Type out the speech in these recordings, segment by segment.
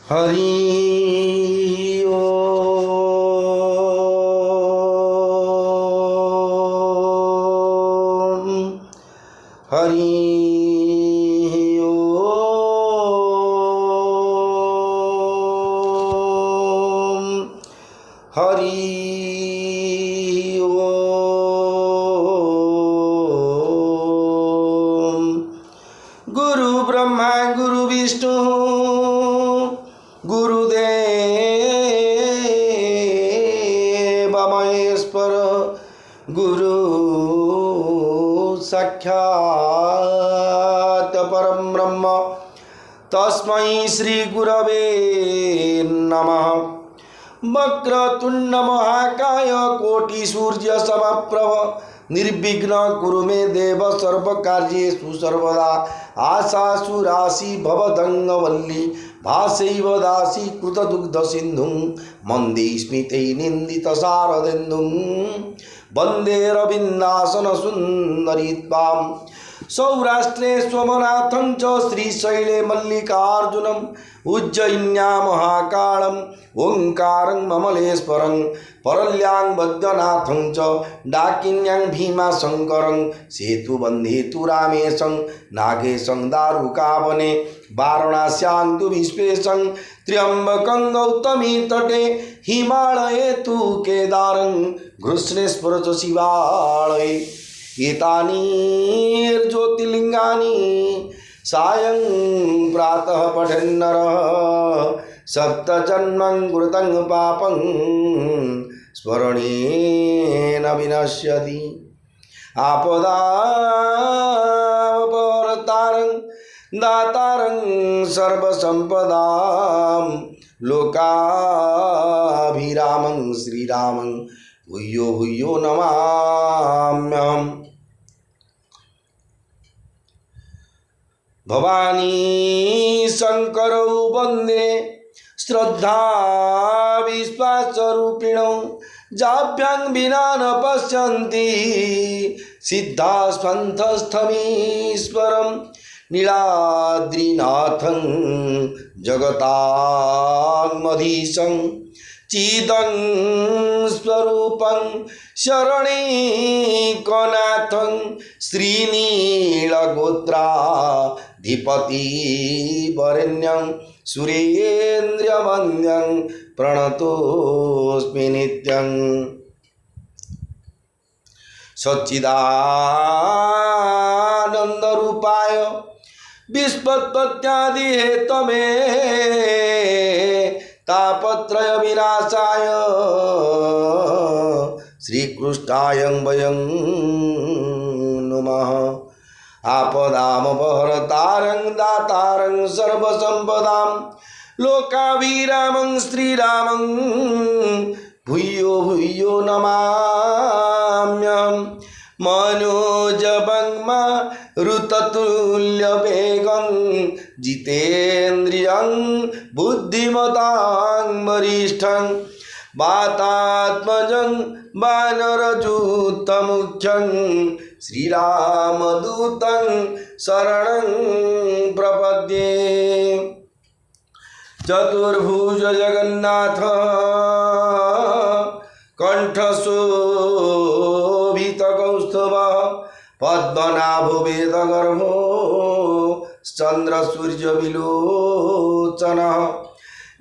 हरि ओम हरि ओम हरि ओम। गुरु ब्रह्मा गुरु विष्णु गुरुदेव महेश्वर गुरु साक्षात् परम ब्रह्म तस्मै श्री गुरवे नमः। वक्रतुंड महाकाय कोटि सूर्य समप्रभ निर्विघ्न कुरु मे देव सर्व कार्येषु सर्वदा। आशासु राशि भवदंग वल्ली भासैव दासी कृत दुग्ध सिंधुं मंदे स्मिते निंदित शारदेन्दुं वंदे रविन्दासन सुंदरी त्वां। सौराष्ट्रे स्वमनाथं च श्रीशैले मल्लिकार्जुनम् उज्जयिन्यां महाकालं ओंकारं ममलेश्वरं परल्यां वैद्यनाथं च डाकिन्यां भीमाशंकरं सेतुबन्धे तु रामेशं नागेशं दारुकावने वाराणस्यां तु विश्वेशं त्र्यंबकं गौतमी तटे हिमालये तु केदारं घृष्णेश्वर च शिवालये। एतानि सायं प्रातः पठन्नरः सप्तजन्मं कृतं पापं स्मरणेन विनश्यति। आपदापहर्तारं दातारं सर्वसम्पदां लोकाभिरामं श्रीरामं भूयो भूयो नमाम्यहम्। भवानी शंकरौ वंदे श्रद्धा विश्वासरूपिणौ जाभ्यां विना न पश्यन्ति सिद्धास्पन्थस्थमीश्वरं नीलाद्रिनाथं जगतामधीशं चिदं स्वरूपं शरणैकनाथं श्रीनीलगोत्राधिपति वरेण्यं सुरेन्द्रवन्द्यं प्रणतोऽस्मि नित्यं। सच्चिदानन्दरूपाय विश्वोत्पत्त्यादि हेतवे तापत्रय विनाशाय श्रीकृष्णाय वयं नुमः। आपदामपहर्तारं दातारं सर्वसम्पदां लोकाभिरामं श्रीरामं भूयो भूयो नमाम्यहम्। मनोजवं मारुततुल्यवेगं जितेन्द्रियं बुद्धिमतां वरिष्ठं वातात्मजं वानरयूथमुख्यं श्रीरामदूतं शरणं प्रपद्ये। चतुर्भुज जगन्नाथ कंठशोभितकौस्तुभः पद्मनाभो वेदगर्भो चन्द्रसूर्यविलोचनः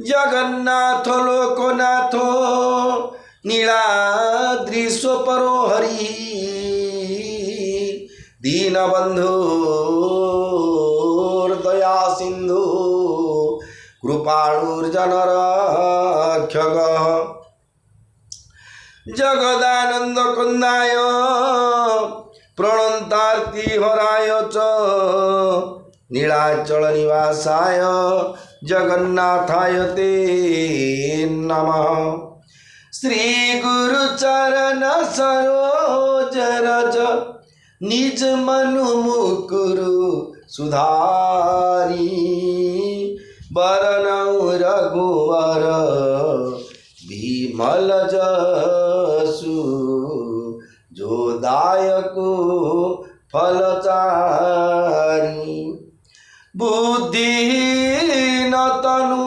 जगन्नाथ लोकनाथो नीलाद्रिस्वपरो हरिः दीनबन्धुर्दया सिन्धु कृपाळुर्जनरक्षकः जगदानंद कुंदाय प्रणतार्तिहराय च नीलाचल निवासाय जगन्नाथाय ते नमः। श्री गुरु चरण सरोज रज निज मनु मुकुरु सुधारी बरनौ रघुवर विमल जसु जो दायक फलचारी बुद्धिहीन तनु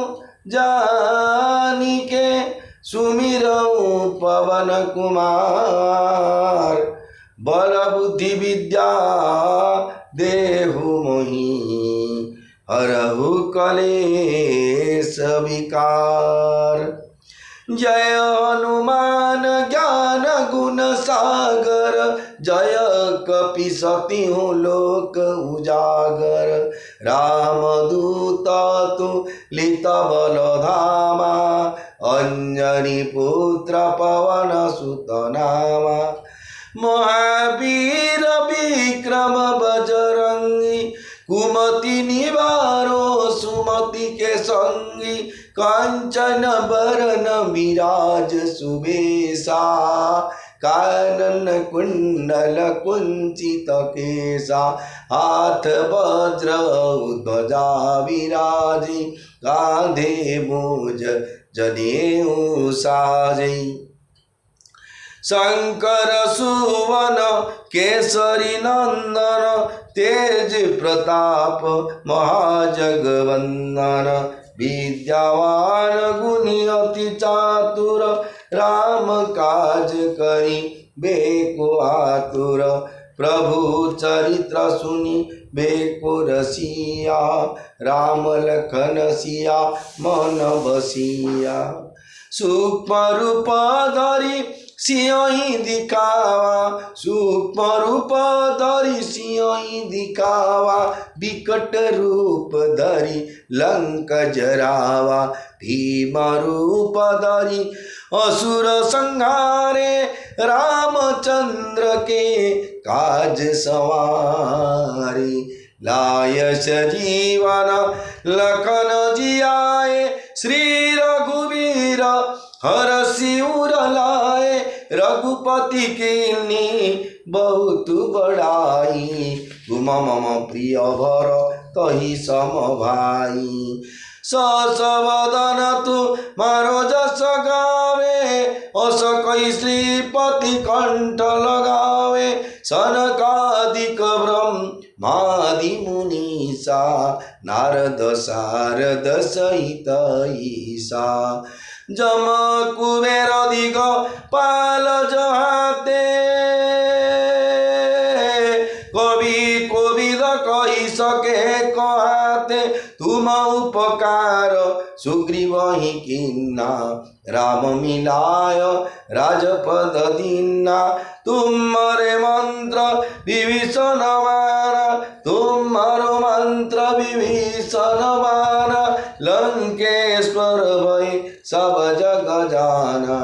जानी के सुमिरऊँ पवन कुमार। बल बुद्धि विद्या देहु मोहि, हरहु कलेश विकार। जय हनुमान ज्ञान गुण सागर, जय कपीसतिहु लोक उजागर। रामदूत तुलित बल धामा, अंजनी पुत्र पवन सुत नामा। महावीर विक्रम बजरंगी, कुमति निवारो सुमति के संगी। कांचन बरन विराज सुबेसा, कानन कुंडल कुंचित केसा। हाथ वज्र ध्वजा विराजी, कांधे मूज जनेऊ साजी। शंकर सुवन केसरी नंदन, तेज प्रताप महाजगवंदन। विद्यावान गुणी अति चातुर, राम काज करि बेको आतुर। प्रभु चरित्र सुनि बेको रसिया, राम लखन सिया मन बसिया। सूक्ष्म रूप धरि सिंह दिखावा, सूक्ष्म रूप धरि सिंह दिखावा। विकट रूप धरि लंक जरावा, भीम रूप धरि असुर संहारे। रामचंद्र के काज सवारे, लाय सजीवन लखन जियाए। श्री रघुवीर हरषि उर लाए, रघुपति कीन्ही बहुत बड़ाई। तुम मम प्रिय भर तहि सम भाई। सहस वदन तुम्हारो जस गावे, अस कहि श्रीपति कंठ लगावे। सनकादिक ब्रह्मादि मुनीसा, नारद सारद सहित ईसा। जम कुबेर दिगपाल जहाते, कवि कोविद कहि सके कहाते। तुम उपकार सुग्रीवहि कीन्हा, राम मिलाय राजपद दीन्हा। तुम्हारे मंत्र विभीषण माना, तुम्हारो मंत्र विभीषण माना। लंकेश्वर भय सब जग जाना,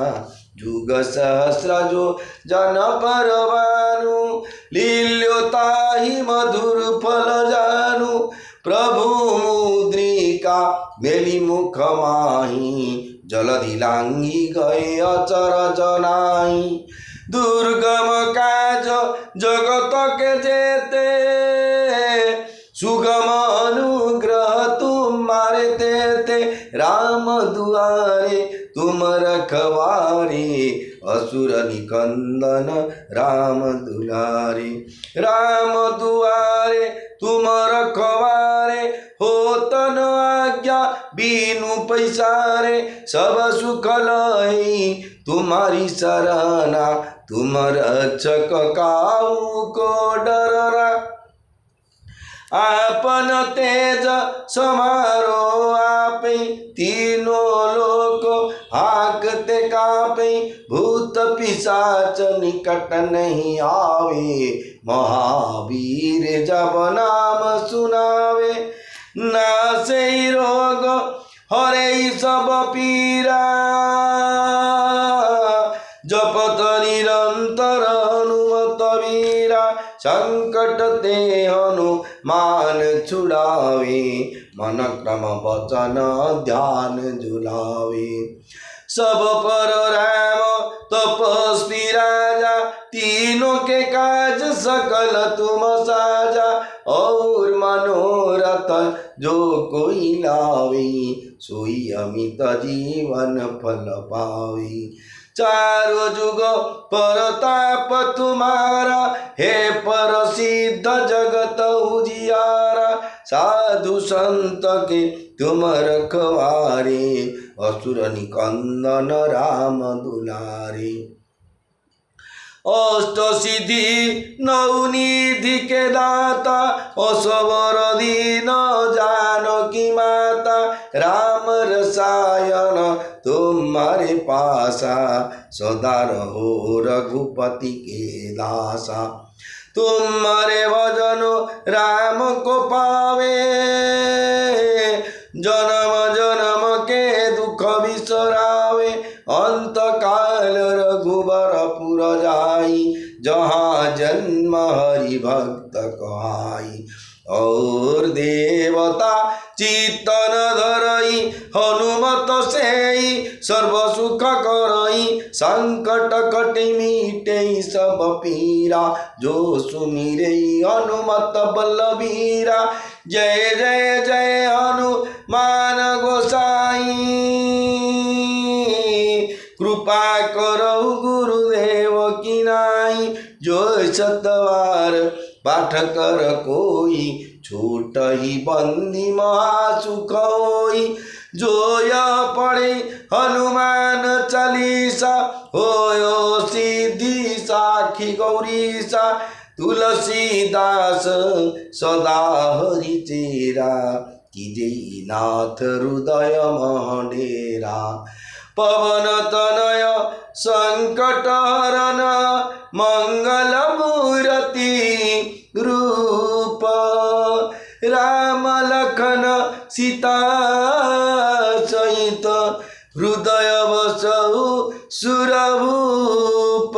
जुग सहस्र जो जन पर भानु। लील्योताहि मधुर फल जानू, प्रभु मुद्रिका मेली मुख माही। जलधि लांघि गए अचर जनाई, दुर्गम काज जगत के जेते। सुगम अनुग्रह तुम्हारे तेते, राम दुआरे तुम रखवारे। असुर निकंदन राम दुलारे, राम दुआरे तुम रखवारे। होतन आज्ञा बीनु पैसारे, सब सुख लई तुम्हारी सरना। तुम रक्षक काहू को डरना, आपन तेज समारो आपे। तीनों लोक हाकते कापे, भूत पिशाच निकट नहीं आवे। महावीर जब नाम सुनावे, नासे रोग हरे सब पीरा। जपत निरंतर हनुमत वीरा, संकट ते हनुमान छुड़ावे। मन क्रम वचन ध्यान झुलावे, सब पर राम तपस्वी राजा। तीनों के काज सकल तुम साजा, और मनोरथ जो कोई लावे। सोई अमित जीवन फल पावे। चारों जुग परताप तुम्हारा, हे प्रसिद्ध जगत उजियारा। साधु संत के तुम रखवारे असुर निकंदन राम दुलारे। अष्ट सिद्धि नवनिधि के दाता असवर दीन जानकी माता राम रसायन तुम्हारे पासा सदा रहो रघुपति के दासा। तुम्हारे भजन राम को पावे जन्म जन्म के दुख बिसरावे। अंत काल रघुबरपुर जाई जहाँ जन्म हरि भक्त कहाई। और देवता चित्तन धरई हनुमत सेई सर्व सुख करई। संकट कटि मिटई सब पीरा जो सुमिरै हनुमत बलबीरा। जय जय जय हनुमान गोसाई कृपा करहु गुरुदेव की नाई। जो सतवार पाठ कर कोई छूट ही बंदी महासुख होई। जो यह पढ़े हनुमान चालीसा होयो सिद्धि साखी गौरीसा। तुलसीदास सदा हरि चेरा कीजे नाथ हृदय मडेरा। पवन तनय संकट हरन मंगल मूर्ति रूप। राम लखन सीता सहित हृदय बसहु सुरभूप।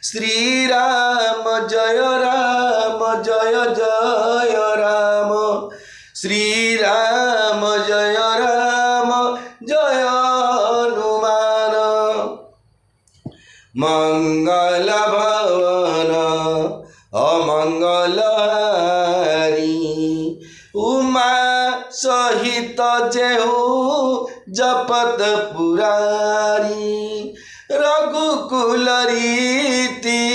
श्री राम जय जय राम। श्री राम जय जय हनुमान। मंगल भवन अमंगल हारी उमा सहित जेहू जपत पुरारी। रघुकुल रीति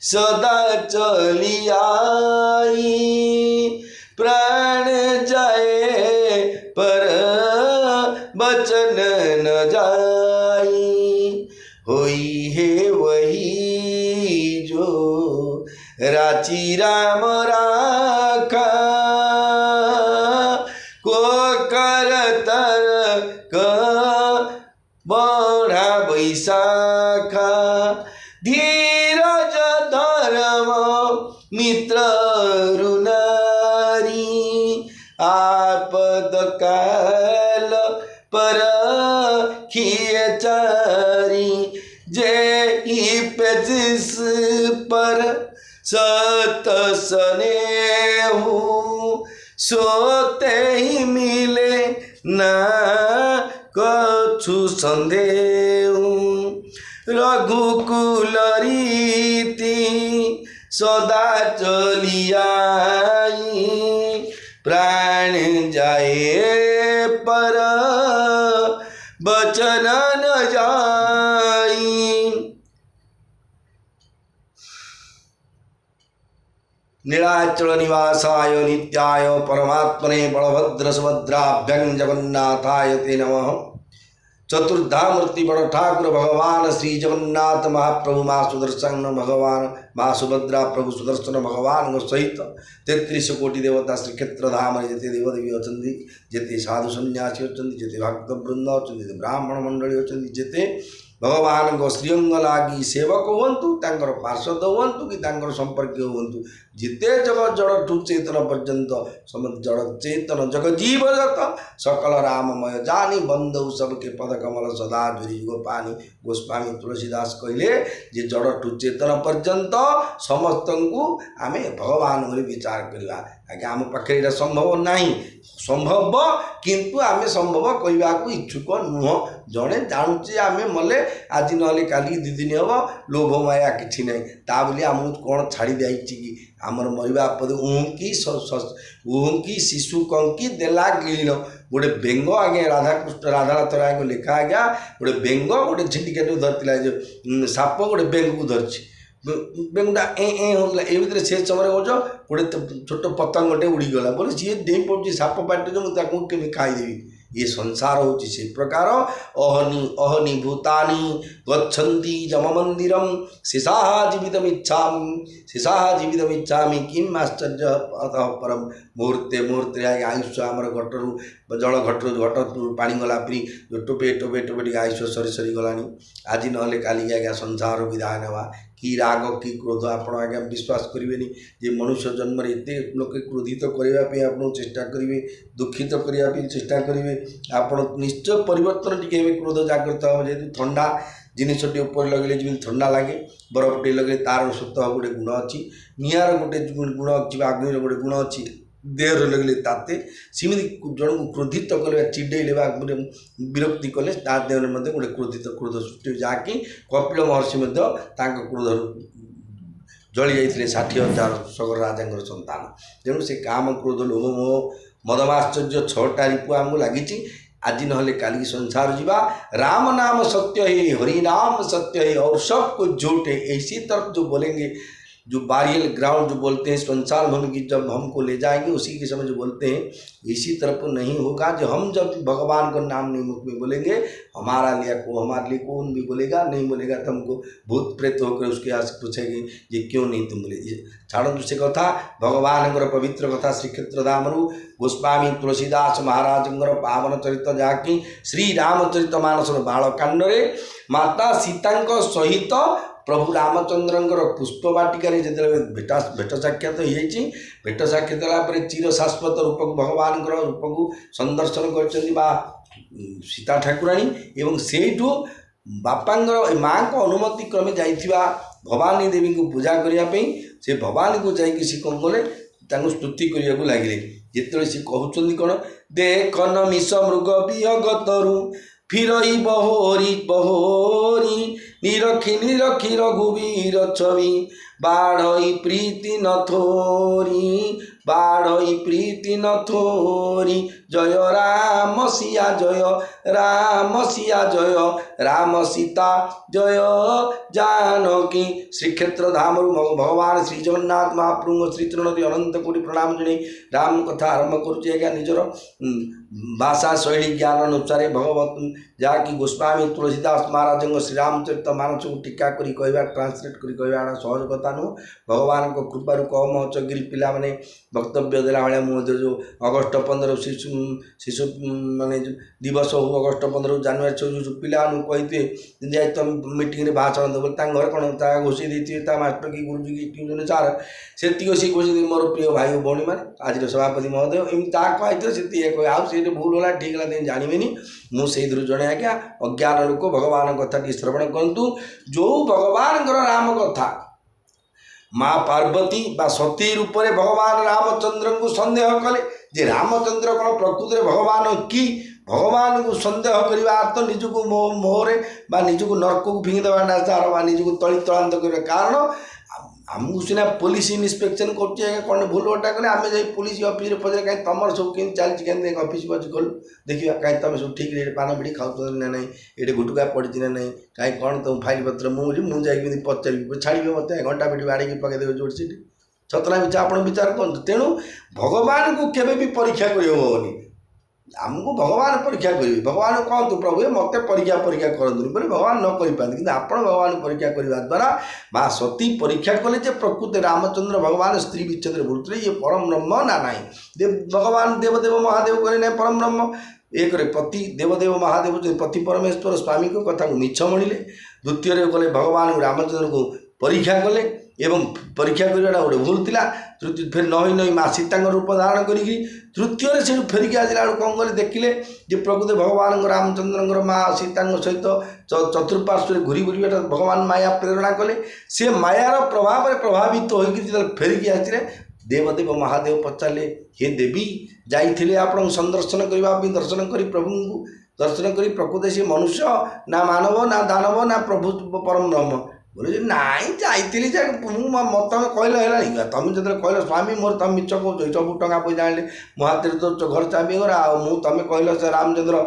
सदा चली आई प्राण जाए पर बचन न जाई। होई है वही जो राची राम राखा को करतर बढ़ा बैसाखा। धीरज धर्म मित्र रुनारी आपद काल पर खिए चारी। जे पे जिस पर सत स्नेहु सोते ही मिले ना कछु संदेहु। रघुकुल रीति सदा चली आई प्राण जाए पर बचन न जाई। नीलाचल निवासाय नित्याय परमात्मने बलभद्र सुभद्राभ्यं जगन्नाथाय ते नमः। चतुर्धा मूर्ति बड़ ठाकुर भगवान श्री जगन्नाथ महाप्रभु माँ सुदर्शन भगवान माँ सुभद्रा प्रभु सुदर्शन भगवान सहित 33 कोटि देवता श्रीक्षेत्र धाम जिते देवदेवी अच्छा जिते साधु सन्यासी अच्छा जिते भक्त वृंद अच्छा जिते ब्राह्मण मंडली अच्छा जिते भगवान को श्रीअंग लगी सेवक हूँ पार्षद हूँ कि संपर्क हूँ जिते जगत जड़ ठू चेतन पर्यंत समस्त जड़ चेतन जग जीवजत सकल राममय जानी बंधु सबके पद कमल सदा जुरी युग पानी। गोस्वामी तुलसीदास कहले जे जड़ ठू चेतन पर्यंत समस्त को आम भगवान बोली विचार करवा। आगे आम पाखे संभव नहीं संभव किंतु आम संभव कहवा को इच्छुक नुह। जड़े जानूचे आम मले आज ना काली 2 दिन हम लोभ माया कि ना ता बोली आम कौन छाड़ी दी कि आमर मरवा पद उहंकी शिशु कंकी देला गिल गोटे बेंग आगे राधाकृष्ण राधानाथ राय को लिखा आज्ञा गोटे बेंग गोटे झिंटिका धरती जो साप गोटे बेंग को धरछि ବେଙ୍ଗୁଟା ହେଉଥିଲା ଏ ଭିତରେ ସେ ସମୟରେ କହୁଛ ଗୋଟେ ଛୋଟ ପତଙ୍ଗଟେ ଉଡ଼ିଗଲା ବୋଲେ ସିଏ ଡେଇଁ ପଡ଼ୁଛି ସାପ ପାଟିରେ ମୁଁ ତାକୁ କେମିତି ଖାଇଦେବି। ये संसार होची से प्रकार अहनि भूतानि गच्छन्ति जम मंदिरम शेषाः जीवितमिच्छामि किम आश्चर्य अतः परम मुहूर्ते मुहूर्ते आयुष आमर घटरू जल घटरू घट पानी गला परी टोपे टोपे टोपे टी आयुष सरी सरी गलानी आज नहले काली आज्ञा संसार विदाय नेवा कि राग कि क्रोध आपण आज्ञा विश्वास करेंगे जे मनुष्य जन्म एत लोक क्रोधित करने आप चेष्टा करेंगे दुखित करने चेष्टा करेंगे आप निश्चय परिवर्तन टी क्रोध जागृत हम जेहतु ठंडा जिनसटी ऊपर लगे जमी ठंडा लगे बरफ टे लगे तार स्वतः गोटे गुण अच्छी निआर गोटे गुण अच्छी अग्नि गोटे गुण अच्छी देह लगे ताते सेमि जन को क्रोधित कले चिड़ेले विरक्ति कले देह गोटे क्रोधित क्रोध सृष्टि जहाँकि कपिल महर्षि क्रोध जली जाते 60,000 सगर राजा संतान तेणु से काम क्रोध लोभ मोह मदमाश्चर्य 6टा रिपु आमको लगी आज नहले काली संसार जीवा राम नाम सत्य है हरि नाम सत्य है और सब कुछ झूठ है। इसी तरफ जो बोलेंगे जो बारियल ग्राउंड जो बोलते हैं संसार भूमि की जब हमको ले जाएंगे उसी के समय जो बोलते हैं इसी तरफ नहीं होगा। जो हम जब भगवान का नाम नहीं मुख में बोलेंगे हमारे लिए कौन भी बोलेगा नहीं बोलेगा तो हमको भूत प्रेत होकर उसके आस पूछेंगे ये क्यों नहीं तुम बोले छाड़ू से कथा भगवान पवित्र कथा श्रीक्षेत्र धामरू गोस्वामी तुलसीदास महाराज पावन चरित जहाँकि श्री रामचरित मानस बालकांड माता सीता सहित प्रभु रामचंद्र पुष्प बाटिकार जो भेट साक्षात हो भेट साक्षात होगापर चिर शाश्वत रूप भगवान रूप को संदर्शन कर सीता ठाकुराणी एवं सेठू बापांगर माँ को अनुमति क्रमे जाइथिबा भवानी देवी को पूजा करने से भवानी को जाकि सी कौन कले स्तुति करने को लगे जिते सी कहते कौन देखन मिश मृग विहगतरु फिरई बहोरी बहोरी निरखी निरखी रघुवीर छवि बाढ़ई प्रीति न थोरी बाढ़ई प्रीति न थोरी जय राम सिया जय राम सिया जय राम सीता जय जानकी श्रीक्षेत्र धाम भगवान श्री जगन्नाथ महाप्रभु श्री चरण अनंत कोटि प्रणाम जन राम कथा आरंभ करुच्चा निजर भाषा शैली ज्ञान अनुसार भगवत जहाँकि गोस्वामी तुलसीदास महाराज श्री रामचरित मानस को टीका करी कहवा ट्रांसलेट करी कहवा सहज कथा नुह भगवान को कृपारू कम चगिरी पिला माने वक्तव्य देला भाया मुझे जो अगस्ट 15 शिशु माने दिवस हो अगस्ट 15 जनवरी 26 पिला कहते जाए तुम मीटिंग में भाषण देव घर कौन घोषी देते मास्टर की गुरुजी की ट्यूशन सार से घोषी मोर प्रिय भाई भौणी मैंने आज सभापति महोदय एमती कहते से भूल है ठीक है जानवे मुझे जड़े आज्ञा अज्ञान लोक भगवान कथा टी श्रवण करूँ जो भगवान राम कथा माँ पार्वती बा सती रूप में भगवान रामचंद्र को संदेह कले जे रामचंद्र कौन प्रकृति भगवान कि भगवान को संदेह करवा तो निजक मोहरे निजक नर्क को फिंगी देवा निजक तली तलांत कर कारण आमको सीना पुलिस इन्स्पेक्शन कर भूल गोटा कले आम जा पुलिस ऑफिस पचारे कहीं तुम सब कमी चलती ऑफिस बस गलु देखा कहीं तुम सब ठीक रे पान बिड़ी खाऊ ना ना ये गुटुका पड़ी ना ना कहीं कौन तुम फाइल पत्र मुझे पचारि छाड़े मत घंटा पिटी बाड़ी पकईदेवे जो सीट छतरा मिछा आप विचार करूँ तेणु भगवान को केवे भी परीक्षा करनी आमको भगवान परीक्षा करेंगे भगवान कहतु प्रभु मत परीक्षा परीक्षा करते बोले भगवान न कर पाते कि आप भगवान परीक्षा करने द्वारा माँ सती परीक्षा कले प्रकृति रामचंद्र भगवान स्त्री विच्छेद बोलते ये परम ब्रह्म ना ना भगवान देवदेव महादेव करे ना परम ब्रह्म एक पति देवदेव महादेव पति परमेश्वर स्वामी को कथा को मिछ मणिले द्वितीय गले भगवान रामचंद्र को परीक्षा कले एवं परीक्षा करवाटा गोटे भूल था तृतीय फिर नई नई माँ सीता रूप धारण करी तृतीय से फेरिकी आसला कौन कले देखिले जे प्रकृति भगवान रामचंद्र माँ सीता सहित चतुर्पार्श्व घूरी घूरीटा भगवान माया प्रेरणा कले से मायार प्रभाव प्रभावित होकर फेरिकी आसले देवदेव महादेव पचारे हे देवी जाइए आप संदर्शन करने दर्शन कर प्रभु दर्शन कर प्रकृति से मनुष्य ना मानव ना दानव ना प्रभु परम ब्रह्म बोले नाई जाइली जे तुम कहल है तुम जो कहल स्वामी मोर तुम मिछ कौ सब टंका पैसा आने मो हाथ में तो घर चाबी गला तुम कहल से रामचंद्र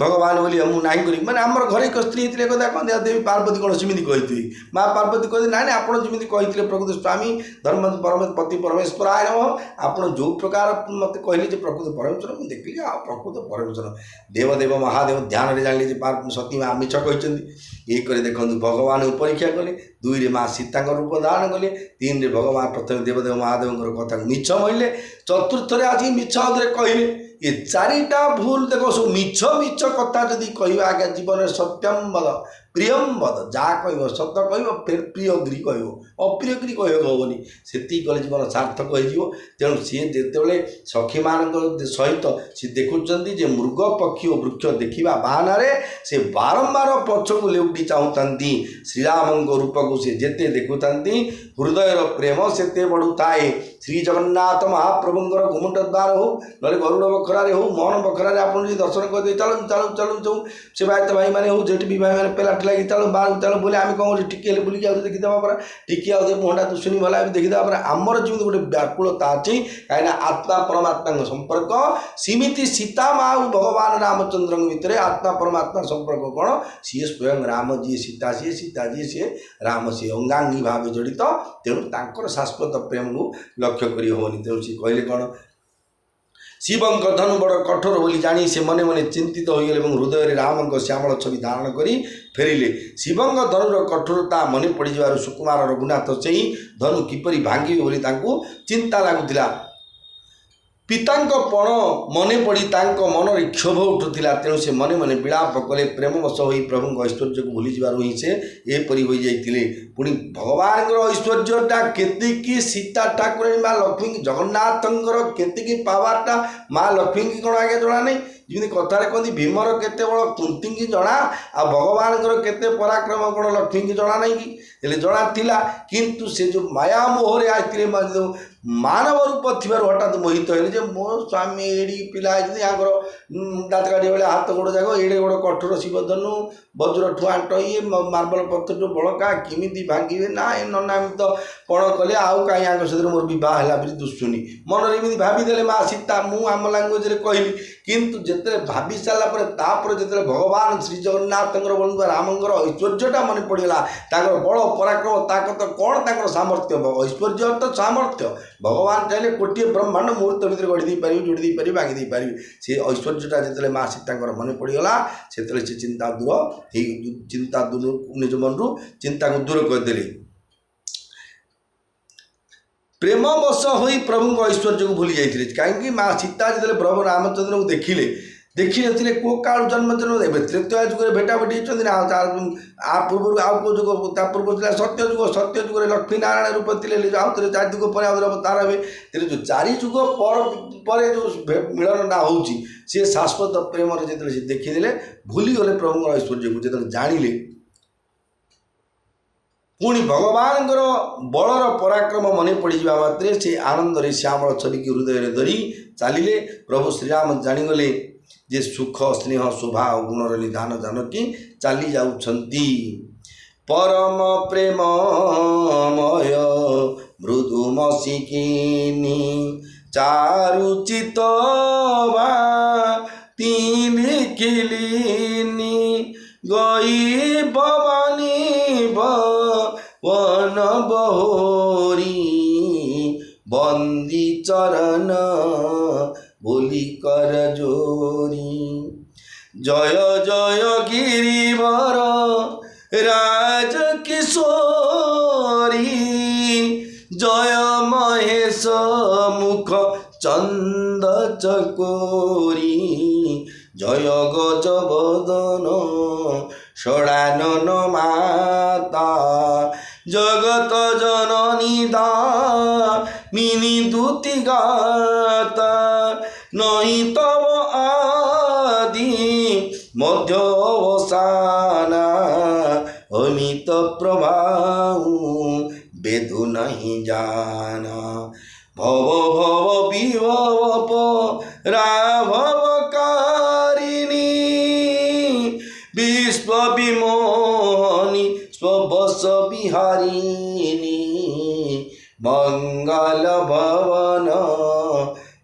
भगवान बोली मुझे करी मैंने आम घर एक स्त्री थे कदा कहते देवी पार्वती कौन सेमती कही माँ पार्वती कहते ना ना आप जमी कहते प्रकृत स्वामी धर्म पति परमेश्वर आए नम आप जो प्रकार मत कहले प्रकृत परमेश्वर मुझे देखिली आ प्रकृत परमेश्वर देवदेव महादेव ध्यान में जानी सती माँ मिछ कहते एक देखो भगवान परीक्षा कले दुई माँ सीता रूप धारण कले तीन रे भगवान प्रथम देवदेव महादेव कथा मिछ महिले चतुर्थ आज मिछ कहले ये चारिटा भूल देख सब मिछ मिछ कथा जदि कह आज्ञा जीवन सत्यम वद प्रियम वद जहाँ कह सत कह फिर प्रियगिरी कह अप्रियगिरी कहबनी से कले जीवन सार्थक हो तेणु सी जिते सखी मान सहित सी देखुं जे मृग पक्षी और वृक्ष देखा बाहाना से बारंबार पछक लेउटी चाहूँ श्रीराम रूप को सी जेते देखुता हृदय प्रेम से बढ़ू थाए श्री जगन्नाथ महाप्रभुंर घुमुट द्वार हो ना गरुड़ बखरारे हो मोहन बखरारे आप दर्शन करते चलू चलू चलू चलू से भाई तो भाई मैंने हो जेट भी भाई मैंने पेला लगी चलो बाहर चलो बोले आम कौन टिके बुलिक आते देखीदा परा टिके आते मुहटा दुशुनी भला देखीदा परा आमर जो गोटे व्याकुलता अच्छी कहीं आत्मा परमात्मा संपर्क सीमित सीता माँ और भगवान रामचंद्र भितर आत्मा परमात्मा संपर्क कौन सी स्वयं राम जी सीता जी राम सी अंगांगी भाव जड़ित तेणु शाश्वत प्रेम को लक्ष्य करी होनी तेणु सी कहले कौन शिवं धनु बड़ कठोर बोली जानी से मने मने चिंतित होगले हृदय राम श्यामल छवि धारण करी फेरिले शिवं धनुर कठोरता मन पड़ सुकुमार रघुनाथ से धनु किपरि भांगे बोली चिंता लगुला पितांक पण मने पड़ी मन क्षोभ उठुला तेणु से मने मने विलाप कले प्रेमवश हो प्रभु ऐश्वर्य को भूली जबार ही से एपरी हो जाते पुणी भगवान ऐश्वर्यटा केतिकी सीता ठाकुर माँ लक्ष्मी जगन्नाथ केतिकी पावरटा माँ लक्ष्मी की कौन आगे जना नहीं जमी कथार कहती भीमर केते बड़ कुंती की जना आ भगवान केते पराक्रम कौन लक्ष्मी की जना नहीं कि हेले जना थिला किंतु से जो माया मोहरे आते मानव रूप थी हठात मोहित होले मो स्वामी एड़ी पिला यहाँ दात काटी बेले हाथ गोड़ जाक एड़े गोड़ कठोर शिवधनु वज्र ठुआट ये मार्बल पत्थर जो बड़का किमिति भांगे ना ए नना तो कौन कले आउ कहीं आगे से मोर बहुत है दुशुनी मन एमती भादे माँ सीता मु आम लांगुएज कहली किंतु जिते भाभी सारापर जिते भगवान श्री जगन्नाथ बंधु रामंर ऐश्वर्यटा मन पड़गला बड़ पराक्रम ताकत कौन सामर्थ्य ऐश्वर्य तो सामर्थ्य भगवान चाहिए कोटे ब्रह्मांड मुहूर्त भितर गढ़ी पारे जोड़ी पारे भांगी पारे से ऐश्वर्यटा जिते माँ सीता मन पड़गला से चिंता दूर निज मन रू चिंता को दूर करदे प्रेमवश हो प्रभु ऐश्वर्य को भूली जाते कहीं माँ सीता जिते प्रभु रामचंद्र को देखिले देखी नी को काल जन्म जन्म त्रेतया जुगे भेटा भेटी आ पूर्व आउ को जुग पूर्व सत्य जुग लक्ष्मी नारायण रूप थे आउे चार जुग पर अवतार हे तेरे जो चारि जुग पर जो मिलनटा हो शाश्वत प्रेम जो देखीदे भूलीगले प्रभु ऐश्वर्य को जो जानिले पुणी भगवान बलर पराक्रम मन पड़ जा मात्रे से आनंद श्यामल छवि की हृदय धरी चलिए प्रभु श्रीराम जाणीगले जे सुख स्नेह शोभा और गुणर निधान जानकी चली जाउछंती परम प्रेममय मृदु मसिकिनी चारुचित तीन खिलिनी गई भवानी वन बहोरी बंदी चरण बोली कर जोरी जय जय गिरिवर राज किशोरी जय महेश मुख चंद चकोरी जय गजबदन षडानन माता जगत जननी मिनी दूती गाता नहीं तव आदि मध्यवसाना अमित प्रभाव वेदु नहीं जाना भव भव विभव राभव कारिणी विश्व विमोहनी स्वबस विहारिणी मंगल भवन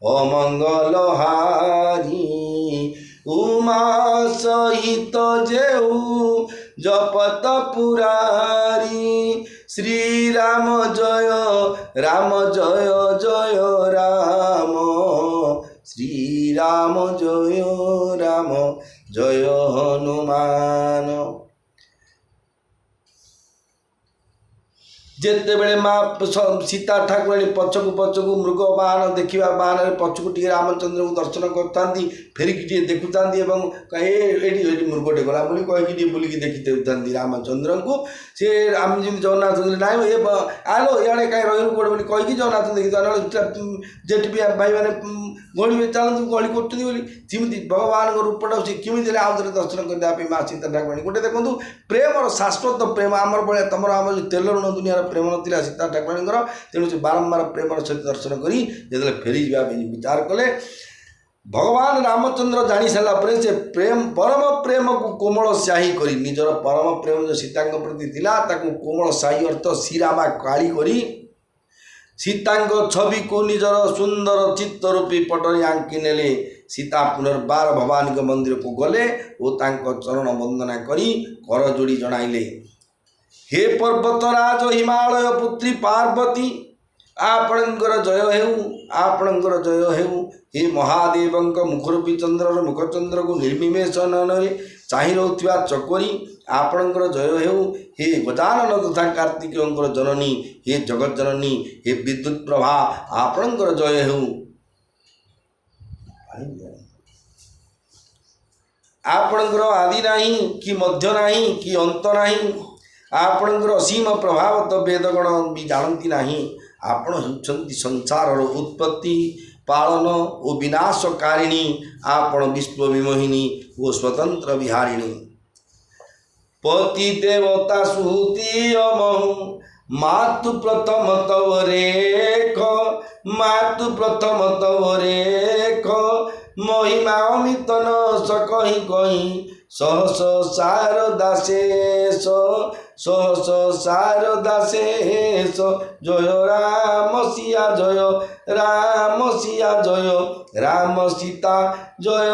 अमंगल हारी उमा सहित जेऊ जपत पुरारी श्री राम जय जय राम श्री राम जय हनुमान। जिते बड़े माँ सीता ठाकुराणी पछकू पछकू मृग बाहन देखा बाहन पछकू टे रामचंद्र को दर्शन करता फेरिकी टे देखुता ये मृगटे गला बोली कहीकि बुलिकी देखी देता रामचंद्र को सी आम जमी जगन्नाथ ना ये आलो इे कहीं रही कौटे बोली कहीकि जगन्नाथ देखी जेटी भी भाई मैंने गहली चलते गहली करमती भगवान रूपटा सी केमी आउ थे दर्शन करने माँ सीता ठाकुराणी गोटे देखो प्रेमर शाश्वत प्रेम आमर भाया तुम आम तेल ऋण दुनिया प्रेम नाला सीता ठाकुराणी तेणु से बारंबार प्रेमर सहित दर्शन करी जो फेरी जा विचार कले भगवान रामचंद्र जानी सारापर से प्रेम परम प्रेम को कोमल स्याही करी निजर परम प्रेम जो सीता प्रति थिला ताकू कोमल स्याही अर्थ श्रीरामा काली करी सीता छवि को निजर सुंदर चित्तरूपी पटरी आंकी नेले सीता पुनर्बार भवानी के मंदिर को गले और चरण वंदना करी कर जोड़ी जणाइले हे पर्वतराज हिमालय पुत्री पार्वती आपणकर जय हेउ आपणकर जय हेउ हे महादेव मुखरूपी चंद्र मुखचंद्र को निर्मिमेश नयन चाहि रहुथिबा चकोरी आपणकर जय हेउ हे गजानन तथा कार्तिकेयंकर जननी हे जगत जननी हे विद्युत प्रभा आपणकर जय हेउ आपणकर आदि नाही कि मध्य नाही कि अंत नाही आपणकर असीम प्रभाव तो वेदगण भी जानती नहीं आपण होउछंती संसार उत्पत्ति पालन और विनाशकारिणी आपण विश्व विमोहिनी और स्वतंत्र विहारिणी पति देवता सुहूति अमहु मातु प्रथम तव रेख मातु प्रथम तव रेख महिमा अमित न सकहि कहि सहस शारदा शेष सहस शारदा शेष जय राम सिया जय राम सिया जय राम सीता जय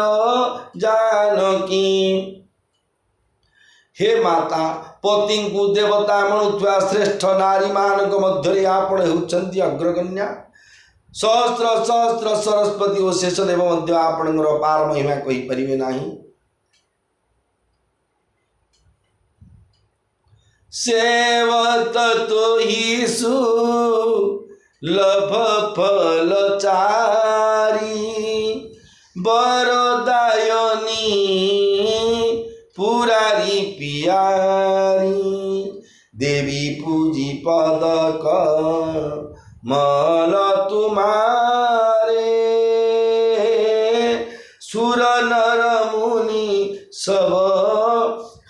जानकी। हे माता पति को देवता मनुवा श्रेष्ठ नारी मानक मध्य आपण होउछंती अग्रगण्या सहस्र सहस्र सरस्वती और शेषदेव मध्य आपणकर पार महिमा कहि परिबे नाही। सेवत तो ही सुलभ फल चारी बरदायनी पुरारी पियारी देवी पूजी पदक मल तुम्हारे सुर नर मुनि सब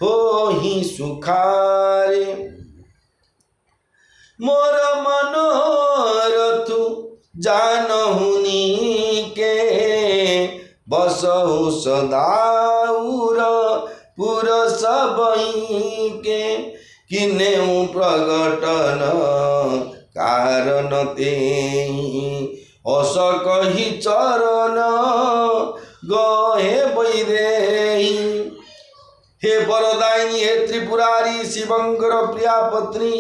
हो ही सुखारे मोर मनोरथु जानहुनी के बसहु सदाउर पुर सबही के किनेउ प्रगटन कारण ते अस कही चरण गहे बैदेही। हे बरदायिनी हे त्रिपुरारी शिवंकर प्रिया पत्नी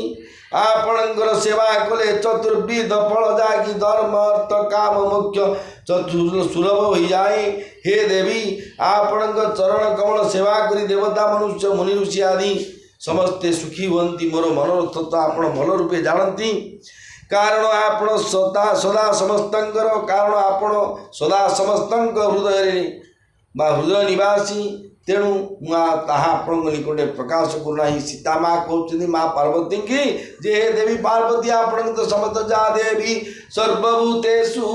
आपणकर सेवा कले चतुर्विध फल जाकि धर्म अर्थ काम मुख्य सुलभ हो जाए। हे देवी आपणकर चरण कमल सेवा करी देवता मनुष्य मुनि ऋषि आदि समस्ते सुखी हुंती मोर मनोरथ तो आपण भल रूपे जानती कारण आपण सदा सदा समस्तंकर कारण आपण सदा समस्तंक हृदय बा हृदय निवासी तेणु आपण निकटे प्रकाश करूना सीता माँ कहते माँ पार्वती की जे हे देवी पार्वती आपण तो समस्त जा देवी सर्वभूतेषु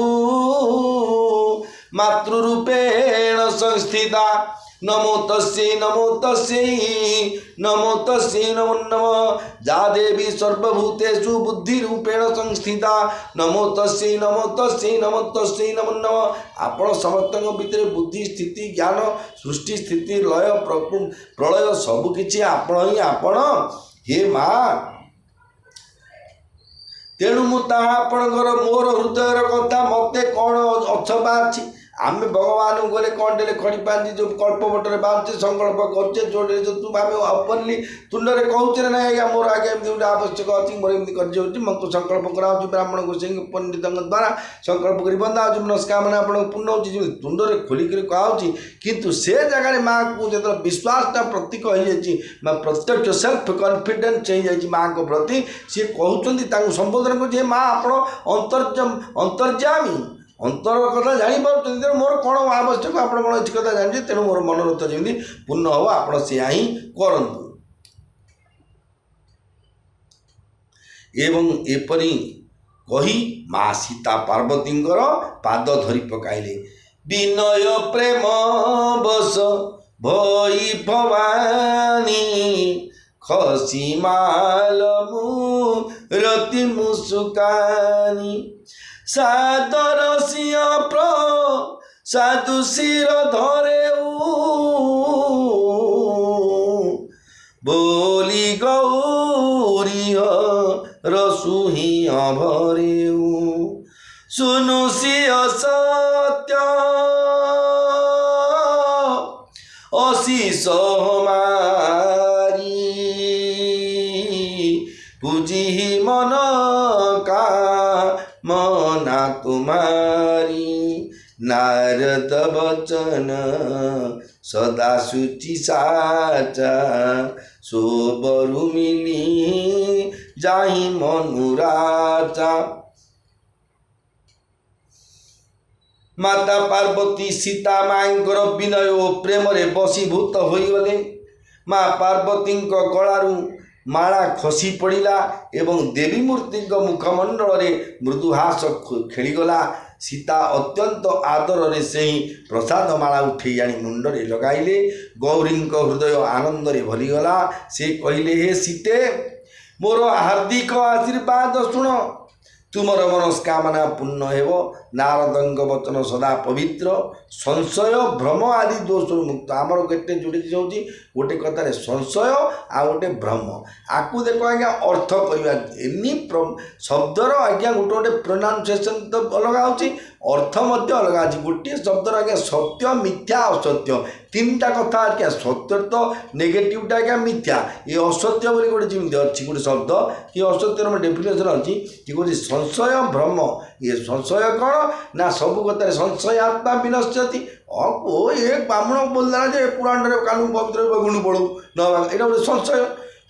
मातृरूपेण संस्थिता नमो तस्यै नमो नमो नमः जा देवी सर्वभूतेषु बुद्धिरूपेण संस्थिता नमो तस्यै नमो नमो नमः आपण समस्त भितर बुद्धि स्थिति ज्ञान सृष्टि स्थिति लय प्रलय सबकिछि आपण ही आपण हे माँ तेणु मु आपणकर मोर हृदयर कथा मत कौन अछबा अच्छी आम भगवान को गले कौन डेले खड़ी पाँच जो कल्पवटरे बाँचे संकल्प करे जोड़े जो तुम आम ओपनली तुंडे कहचे ना आज्ञा मोर आगे एमती गोटे आवश्यक अच्छी मोर एमती कर मत संकल्प कराऊँ ब्राह्मण गोसाई पंडित द्वारा संकल्प कर बंधा हो मनस्कामना आपको पूर्ण हो तुंडे खोलिक कहुच्छी किंतु से जगह माँ को जो विश्वासटा प्रतीक हो जाए माँ प्रत्यक्ष सेल्फ कन्फिडेन्स हो जाए माँ को प्रति सी कहते संबोधन कर माँ आप अंतर्जामी अंतर कथा जापर मोर कौन आवश्यक आप कौन अच्छी कथा जानी तेणु मोर मनोरथ जमी पूर्ण हम आप ही करतु एवं एपरी कही माँ सीता पार्वती पाद धरी पकाइले विनय प्रेम बस भई भवानी खसी माल रति मुसुकानी सादर सिंह प्र साधु शिर धरे बोली गौरी रसुही भरे सुनु सिंह सत्य अशीष हमारी पूजी मन का मना तुम्हारी नारद वचन सदा सुचि साचा सोबरु मिली जाहि मनुराचा माता पार्वती सीता माँकर विनय और प्रेम बशीभूत होगले माँ पार्वती गलारू माला खसी पड़ा एवं देवी मूर्ति मुखमंडल मृदुहास खेलीगला सीता अत्यंत आदर से ही प्रसाद माला उठे आनी मुंडरे लगाइले गौरी हृदय आनंद भरीगला से कहले हे सीते मोर हार्दिक आशीर्वाद शुण तुमर मनस्कामना पूर्ण हेब नारदंग वचन सदा पवित्र संशय भ्रम आदि दोष मुक्त आमर केटे जोड़ी जाऊँगी गोटे कथार संशय आ गोटे भ्रम आपको देख आज्ञा अर्थ कहवा एनी शब्दर आज्ञा गोटे गोटे प्रोनाउंसिएशन तो अलग अर्थ अलग अच्छे गोटे शब्दर आज्ञा सत्य मिथ्या असत्य तीन टा कथा आज्ञा सत्य तो नेगेटिवटा आज्ञा मिथ्या ये असत्य बोली गोटे जमी अच्छी गोटे शब्द कि असत्यर डेफिनेसन अच्छी कि गोटे संशय भ्रम ये संशय कौन ना सबू कथार संशय आत्मा विनश्यति ये ब्राह्मण बोलदेला जे पुराण कानू पवित्र गुण पड़ू न यहाँ गोटे संशय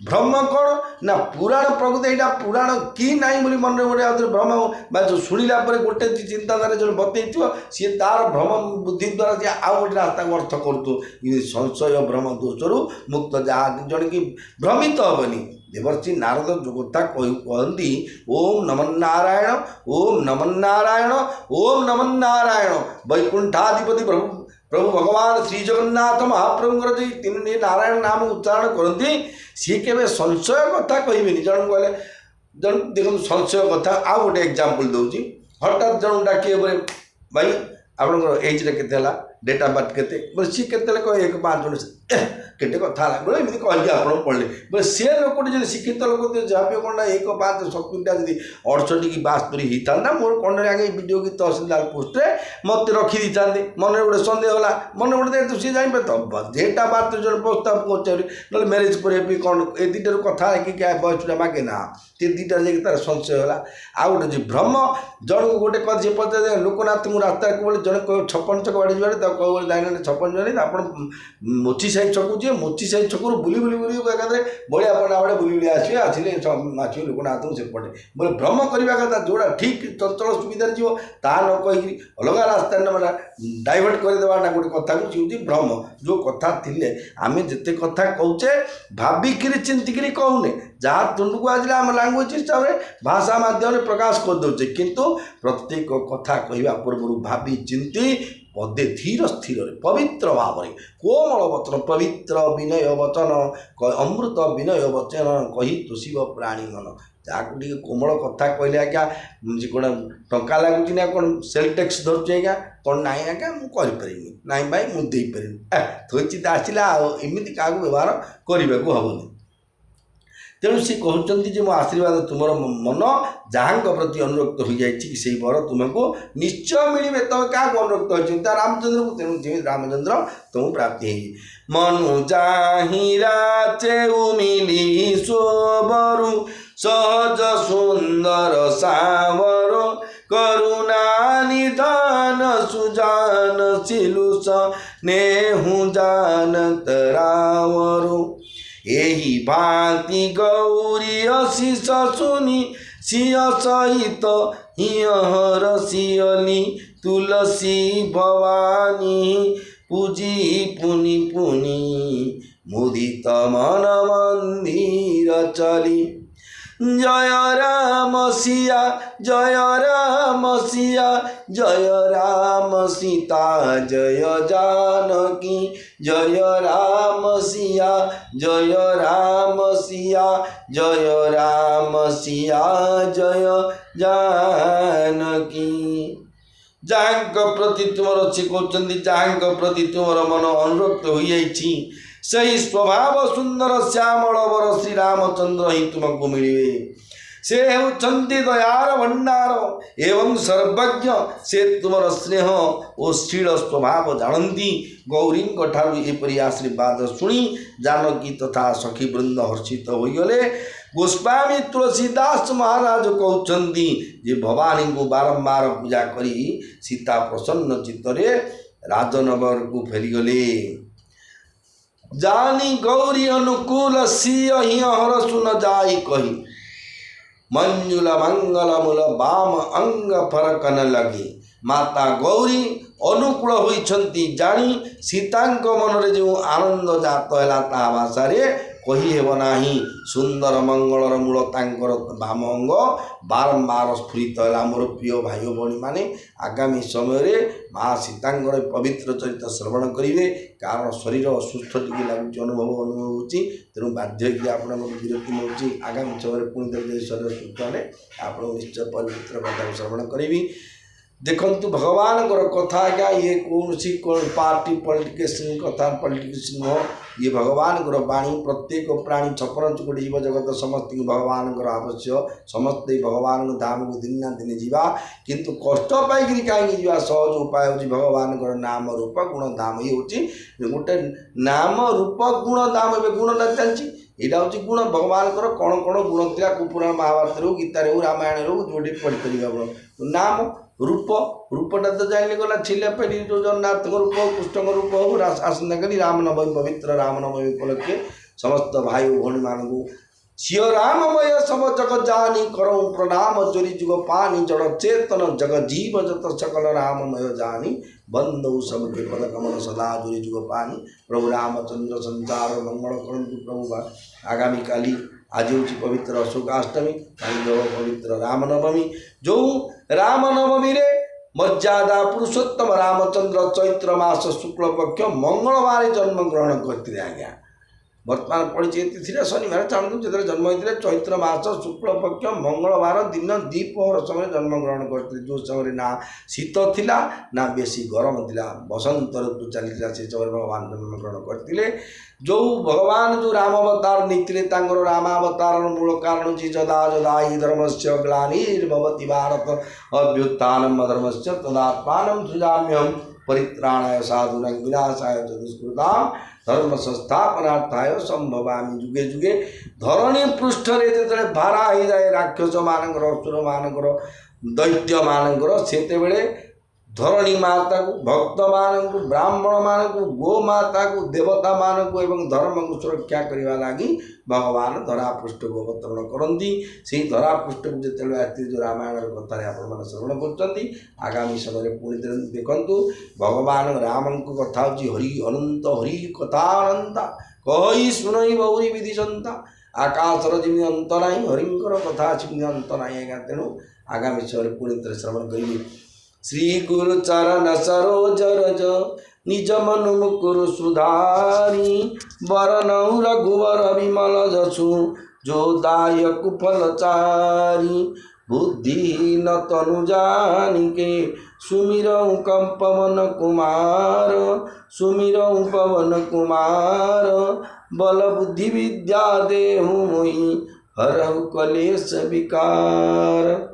भ्रम कौन ना पुराण प्रकृत यहाँ पुराण कि ना बोली मन गोटे भ्रम बा जो शुणिला गोटे चिंताधारा जो बतई सी तार भ्रम बुद्धि द्वारा सी आउ गोटे रास्ता को अर्थ कर संशय भ्रम दोषरू मुक्त जहाँ जन कि भ्रमित हेनी देवर्षि नारद जो कथा कहती ओम नमः नारायण ओम नमः नारायण ओम नमः नारायण वैकुंठाधिपति प्रभु प्रभु भगवान श्री जगन्नाथ महाप्रभुंर जो तीन नारायण नाम उच्चारण करती सी के संशय कथा कहबे जन कहले जन देखो संशय कथा आ गोटे एग्जांपल दूसरी हठात जन डाकिए भाई आपंकर एज के डेट ऑफ बर्थ के बोले सी के कह 1 5 केटे कथा बोले एमती कहीकि आप पढ़ले बोले सी लोकटे जो शिक्षित लोक जहाँ भी कौन 1 5 शक्तिटा जी 68 की 72 होता ना मोर कौन आगे वीडियो की तहसीलदार पोस्टे मत रखी था मन गोटे सन्देह होला मन गोटे तो सी जापर तो जेटा बात जो प्रस्ताव पचारि ना मैरेज पर कौन ए दुटार कथा कि क्या बयसटा मागे ना ते दुटा जाकि तार संशय होला आ गोटे जो भ्रम जन को गोटे कथा सी पचार लोकनाथ को रास्ता को बोले जन कह 56 छक बाड़ी जाए कह लाइन 56 जानी आप मोची साइड छकू जी मोची साइड छकू बुली बुली बुली एकाधे बड़िया पड़ा बुली बुली आसवे आसले आसवे लोकनाथ को सेपटे बोले भ्रम करवा कथा जोड़ा ठीक चंचल सुविधा जीव ता न कहीकि अलग रास्ता डाइवर्ट करदेवाटा गोटे कथा को सी भ्रम जो कथा थिले आम जिते कथा कहचे भाविकी चिंतिकी कहूने जहाँ तुंड को आसले आम लांगुएज हिसाब से भाषा माध्यम प्रकाश कर दौचे किंतु प्रत्येक कथा कहवा पूर्व भावी चिंती पदे धीर स्थिर पवित्र भाव कोमल वचन पवित्र विनय वचन अमृत विनय वचन कही तोषिब प्राणी मन जहाँ कोमल कथा कहले आज्ञा कौन टंका लगुच ना कौन सेल टैक्स धरु आज्ञा कौन ना आज्ञा मुझे ना भाई मुझे पारि थोचित आसला एमती क्या व्यवहार करने को हेनी तेणु सी कहते जे मो आशीर्वाद तुम मन जहाँ प्रति अनुरक्त हो जाए वर तुमको निश्चय मिले तुम क्या अनुरक्त हो रामचंद्र को तेणु जमी रामचंद्र तुम प्राप्ति है मनु जाहिरा चेउ मिली सोबरु सहज सुंदर सावर करुणा निधान सुजान सिलुस नेहु जानत रावरु एही भांति गौरी अशिष सुनी सिय सहित हियर सियली तुलसी भवानी पूजी पुनि पुनि मुदित मन मंदिर चली जय राम सिया जय राम सिया जय राम सीता जय जानकी जय राम सिया जय राम सिया जय राम सिया जय जानकी जांक प्रति तुमर से कहते जांक प्रति तुमर मन अनुरक्त हो सही स्वभाव सुंदर श्यामल वर श्री रामचंद्र ही तुमको मिले से होती दयार भंडार एवं सर्वज्ञ से तुमर स्नेह और शील स्वभाव जानती गौरी ठार एपरी आशीर्वाद शुणी जानकी तथा सखी वृंद हर्षित होगले गोस्वामी तुलसीदास महाराज कहते जे भवानी को बारंबार पूजा करी सीता प्रसन्न चित्तरे राजनगर को फेरीगले जानी गौरी अनुकूल सिय हर सुन जाई कही मंजुल मंगल मूल बाम अंग फरक न लगे माता गौरी अनुकूल होइछंती जानी सीतांक मनरे जो आनंद जात है भाषा कही हेब नाही सुंदर मंगलर मूल तांकर बाम अंग बारंबार स्फुरित है मोर प्रिय भाई भौणी माने आगामी समय माँ सीतांकर पवित्र चरित्र श्रवण करेंगे कारण शरीर असुस्थ टी लगुच अनुभव हो तेणु बाध्य आपण विरक्ति मिलूँ आगामी समय पुणी शरीर सुस्थ हेले आप निश्चय पवित्र कथा श्रवण करी देखु भगवान कथा क्या ये कौन सी पार्टी पॉलिटिकेशन कथा पॉलिटिकेशन हो ये भगवान बाणी प्रत्येक प्राणी छपन चुकड़ी जीव जगत समस्त भगवान आवश्यक समस्त भगवान धाम को दिन ना दिन जावा किंतु कष्ट पाई कहीं सहज उपाय हो भगवान नाम रूप गुण धाम ये हूँ गोटे नाम रूप गुण धाम ए गुण ना चलती यहाँ हूँ गुण भगवान कौन कौन गुण था पुराण महाभारत हो गीतार हो रामायण हो जो पढ़ी पारे नाम रूप रूपटा तो जाने गला छिले जो जगन्नाथ रूप हो कृष्ण रूप हो आसंता कल रामनवमी पवित्र रामनवमी उपलक्षे समस्त भाई भौणी मानू सिय राममय सब जग जानी करऊँ प्रणाम चोरी जुग पानी जड़ चेतन जग जीव जत सकल राममय जानी बंदौ सबके पद कमल सदा जोरी जुग पानी प्रभु रामचंद्र संसार मंगल करंतु प्रभु आगामी काली आज हूँ पवित्र अशोकाष्टमी काली पवित्र रामनवमी जो रामनवमी रे मर्यादा पुरुषोत्तम रामचंद्र चैत्र मास शुक्ल पक्ष मंगलवार जन्म ग्रहण करते आज्ञा वर्तमान पड़ी तिथि शनिवार चाहूँ जो जन्म होते चैत्र मास शुक्ल पक्ष मंगलवार दिन द्विपहर समय जन्म ग्रहण करते जो समय ना शीत थिला ना बेसी गरम थिला बसंत ऋतु चलता से समय भगवान जन्म ग्रहण करते जो भगवान जो राम अवतार नीति रामावतार मूल कारण जी जदा जदा ही धर्म से ग्लानिर्भवति भारत अभ्युत्थानम धर्म से तदात्मानं सृजाम्यहं परित्राणाय साधूनां विनाशाय च दुष्कृतां धर्म संस्थापनार्थाय संभवामि जुगे जुगे धरणी पृष्ठ रे जेतले भारा हो जाए राक्षस मानकर असुर मानकर दैत्य मानकर सेते बेले धरणी माता को भक्त मानक ब्राह्मण मानक गो माता को देवता मानक एवं धर्म को सुरक्षा करने लगी भगवान धरापृष्ठ को अवतरण करती से धरापृष्ठ को जिते जो रामायण कथार आप श्रवण कर आगामी समय पुणी देखु भगवान राम को कथा हूँ हरि अनंत हरि कथा अनंत कही शुणई बहुरी विधि संता आकाशर जमी अंत ना हरिंकर कथा अच्छी अंत ना आज्ञा तेणु आगामी समय पुणी श्रवण करी श्री गुरु चरण सरोज रज निज मनु मुकुरु सुधारी वरनौ रघुवर विमल जसु जो दायक फलचारी बुद्धिहीन तनु जानिके सुमिरऊ कम पवन कुमार सुमिरऊ पवन कुमार बल बुद्धि विद्या देहु मोहि हरहु कलेश विकार।